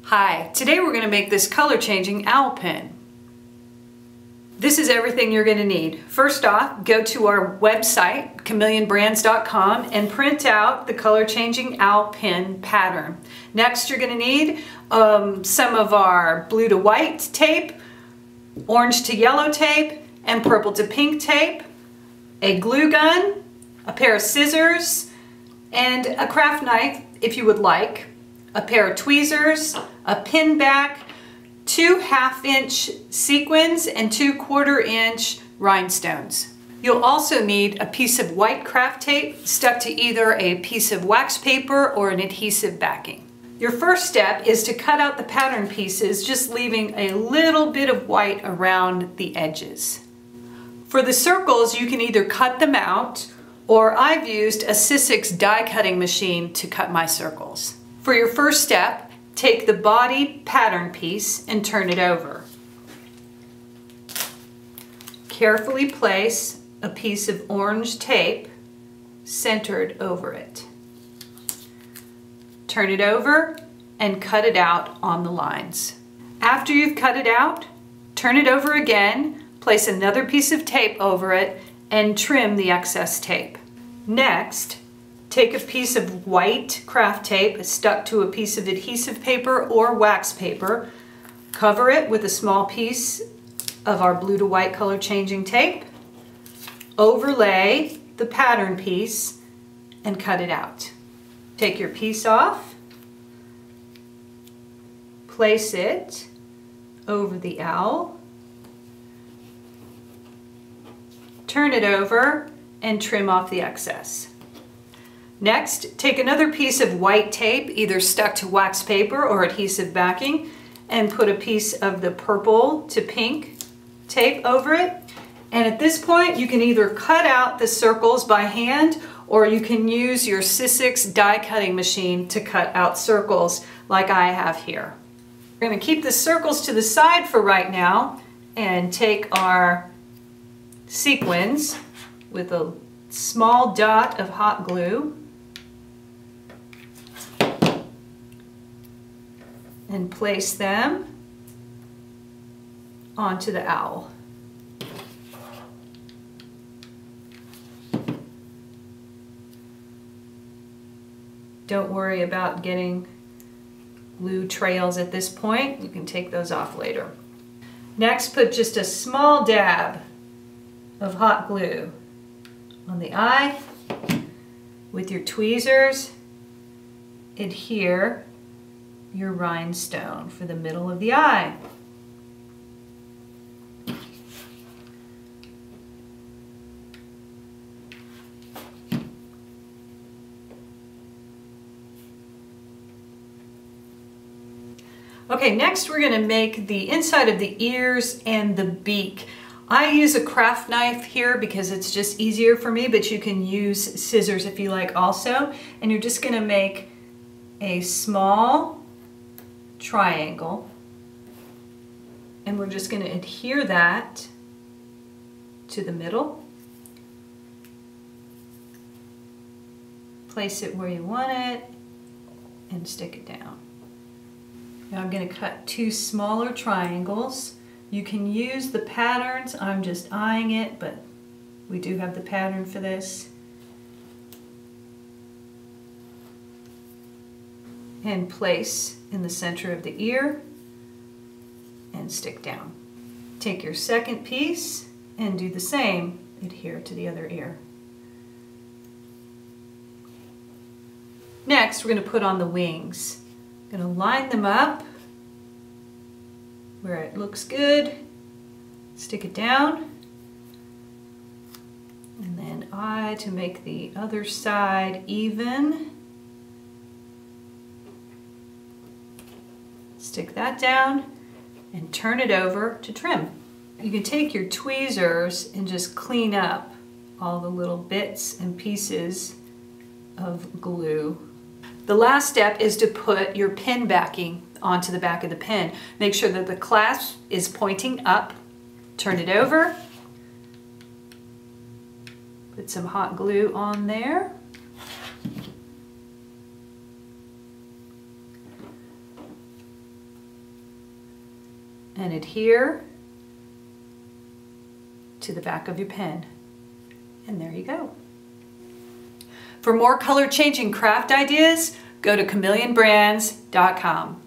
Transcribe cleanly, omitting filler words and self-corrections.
Hi, today we're going to make this color changing owl pin. This is everything you're going to need. First off, go to our website, chameleonbrands.com, and print out the color changing owl pin pattern. Next, you're going to need some of our blue to white tape, orange to yellow tape, and purple to pink tape, a glue gun, a pair of scissors, and a craft knife if you would like, a pair of tweezers, a pin back, 2 1/2-inch sequins, and 2 1/4-inch rhinestones. You'll also need a piece of white craft tape stuck to either a piece of wax paper or an adhesive backing. Your first step is to cut out the pattern pieces, just leaving a little bit of white around the edges. For the circles, you can either cut them out, or I've used a Sizzix die cutting machine to cut my circles. For your first step, take the body pattern piece and turn it over. Carefully place a piece of orange tape centered over it. Turn it over and cut it out on the lines. After you've cut it out, turn it over again, place another piece of tape over it, and trim the excess tape. Next, take a piece of white craft tape stuck to a piece of adhesive paper or wax paper, cover it with a small piece of our blue to white color changing tape, overlay the pattern piece, and cut it out. Take your piece off, place it over the owl, turn it over, and trim off the excess. Next, take another piece of white tape, either stuck to wax paper or adhesive backing, and put a piece of the purple to pink tape over it. And at this point, you can either cut out the circles by hand, or you can use your Sizzix die cutting machine to cut out circles like I have here. We're going to keep the circles to the side for right now and take our sequins with a small dot of hot glue and place them onto the owl. Don't worry about getting glue trails at this point. You can take those off later. Next, put just a small dab of hot glue on the eye. With your tweezers, adhere your rhinestone for the middle of the eye. Okay, next we're going to make the inside of the ears and the beak. I use a craft knife here because it's just easier for me, but you can use scissors if you like also. And you're just going to make a small triangle, and we're just going to adhere that to the middle. Place it where you want it and stick it down. Now I'm going to cut 2 smaller triangles. You can use the patterns. I'm just eyeing it, but we do have the pattern for this. And place in the center of the ear and stick down. Take your second piece and do the same. Adhere to the other ear. Next, we're going to put on the wings. I'm going to line them up where it looks good. Stick it down. And then eye to make the other side even. Stick that down and turn it over to trim. You can take your tweezers and just clean up all the little bits and pieces of glue. The last step is to put your pin backing onto the back of the pin. Make sure that the clasp is pointing up. Turn it over. Put some hot glue on there. and adhere to the back of your pen. And there you go. For more color changing craft ideas, go to chameleonbrands.com.